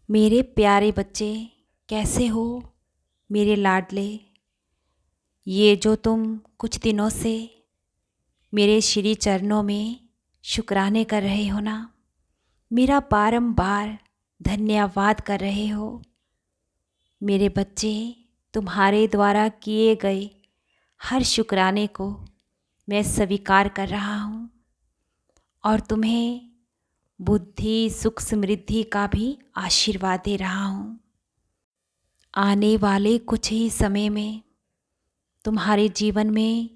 मेरे प्यारे बच्चे, कैसे हो मेरे लाडले। ये जो तुम कुछ दिनों से मेरे श्री चरणों में शुक्राने कर रहे हो ना, मेरा बारंबार धन्यवाद कर रहे हो। मेरे बच्चे, तुम्हारे द्वारा किए गए हर शुक्राने को मैं स्वीकार कर रहा हूँ और तुम्हें बुद्धि, सुख, समृद्धि का भी आशीर्वाद दे रहा हूँ। आने वाले कुछ ही समय में तुम्हारे जीवन में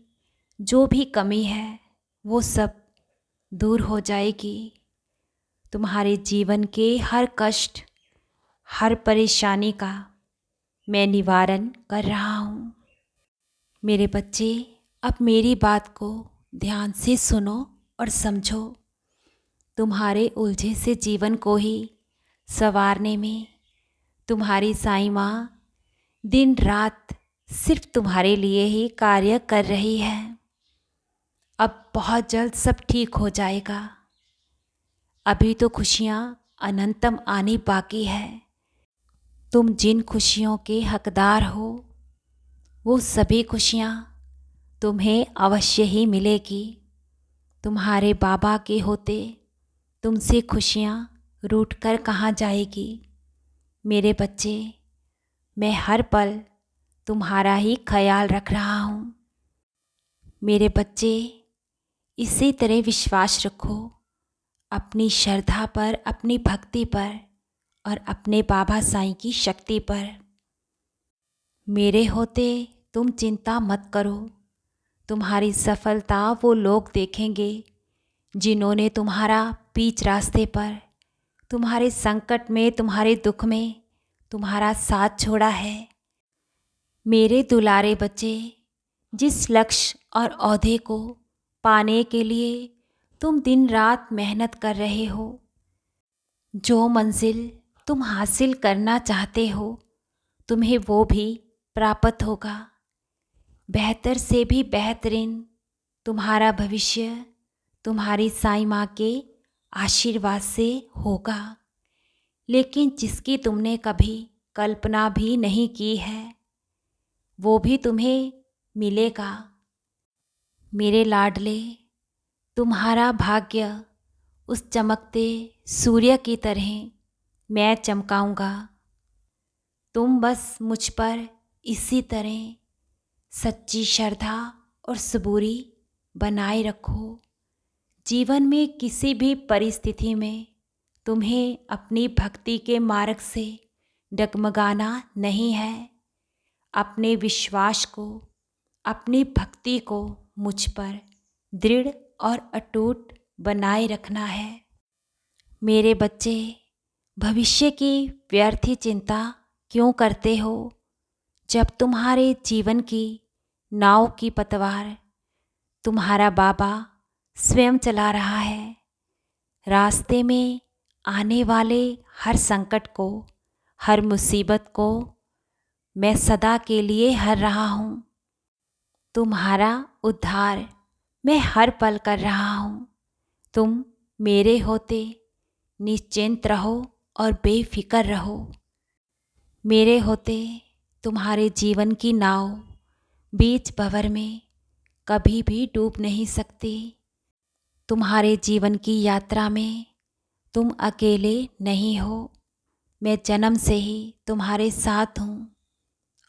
जो भी कमी है वो सब दूर हो जाएगी। तुम्हारे जीवन के हर कष्ट, हर परेशानी का मैं निवारण कर रहा हूँ। मेरे बच्चे, अब मेरी बात को ध्यान से सुनो और समझो। तुम्हारे उलझे से जीवन को ही संवारने में तुम्हारी साईं माँ दिन रात सिर्फ तुम्हारे लिए ही कार्य कर रही है। अब बहुत जल्द सब ठीक हो जाएगा। अभी तो खुशियाँ अनंतम आनी बाकी है। तुम जिन खुशियों के हकदार हो वो सभी खुशियाँ तुम्हें अवश्य ही मिलेगी। तुम्हारे बाबा के होते तुमसे खुशियाँ रूठ कर कहाँ जाएगी। मेरे बच्चे, मैं हर पल तुम्हारा ही ख्याल रख रहा हूँ। मेरे बच्चे, इसी तरह विश्वास रखो अपनी श्रद्धा पर, अपनी भक्ति पर और अपने बाबा साईं की शक्ति पर। मेरे होते तुम चिंता मत करो। तुम्हारी सफलता वो लोग देखेंगे जिन्होंने तुम्हारा बीच रास्ते पर, तुम्हारे संकट में, तुम्हारे दुख में तुम्हारा साथ छोड़ा है। मेरे दुलारे बच्चे, जिस लक्ष्य और ओहदे को पाने के लिए तुम दिन रात मेहनत कर रहे हो, जो मंजिल तुम हासिल करना चाहते हो, तुम्हें वो भी प्राप्त होगा। बेहतर से भी बेहतरीन तुम्हारा भविष्य तुम्हारी साईं माँ के आशीर्वाद से होगा, लेकिन जिसकी तुमने कभी कल्पना भी नहीं की है वो भी तुम्हें मिलेगा। मेरे लाडले, तुम्हारा भाग्य उस चमकते सूर्य की तरह मैं चमकाऊंगा। तुम बस मुझ पर इसी तरह सच्ची श्रद्धा और सबूरी बनाए रखो। जीवन में किसी भी परिस्थिति में तुम्हें अपनी भक्ति के मार्ग से डगमगाना नहीं है। अपने विश्वास को, अपनी भक्ति को मुझ पर दृढ़ और अटूट बनाए रखना है। मेरे बच्चे, भविष्य की व्यर्थ चिंता क्यों करते हो जब तुम्हारे जीवन की नाव की पतवार तुम्हारा बाबा स्वयं चला रहा है। रास्ते में आने वाले हर संकट को, हर मुसीबत को मैं सदा के लिए हर रहा हूँ। तुम्हारा उद्धार मैं हर पल कर रहा हूँ। तुम मेरे होते निश्चिंत रहो और बेफिक्र रहो। मेरे होते तुम्हारे जीवन की नाव बीच भंवर में कभी भी डूब नहीं सकती। तुम्हारे जीवन की यात्रा में तुम अकेले नहीं हो। मैं जन्म से ही तुम्हारे साथ हूँ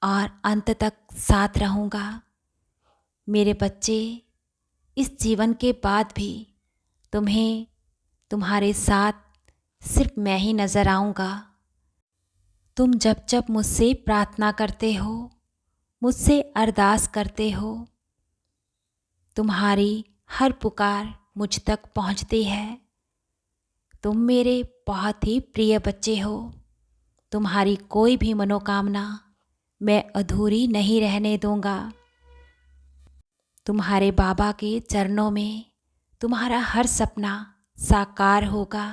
और अंत तक साथ रहूँगा। मेरे बच्चे, इस जीवन के बाद भी तुम्हें तुम्हारे साथ सिर्फ मैं ही नज़र आऊँगा। तुम जब जब मुझसे प्रार्थना करते हो, मुझसे अरदास करते हो, तुम्हारी हर पुकार मुझ तक पहुँचती है। तुम मेरे बहुत ही प्रिय बच्चे हो। तुम्हारी कोई भी मनोकामना मैं अधूरी नहीं रहने दूँगा। तुम्हारे बाबा के चरणों में तुम्हारा हर सपना साकार होगा।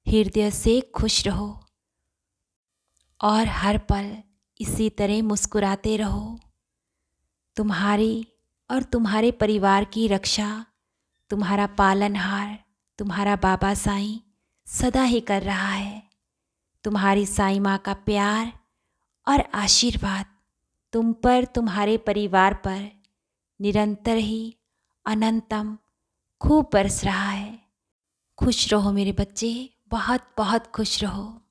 हृदय से खुश रहो और हर पल इसी तरह मुस्कुराते रहो। तुम्हारी और तुम्हारे परिवार की रक्षा तुम्हारा पालनहार, तुम्हारा बाबा साईं सदा ही कर रहा है। तुम्हारी साईं माँ का प्यार और आशीर्वाद तुम पर, तुम्हारे परिवार पर निरंतर ही अनंतम खूब बरस रहा है। खुश रहो मेरे बच्चे, बहुत बहुत खुश रहो।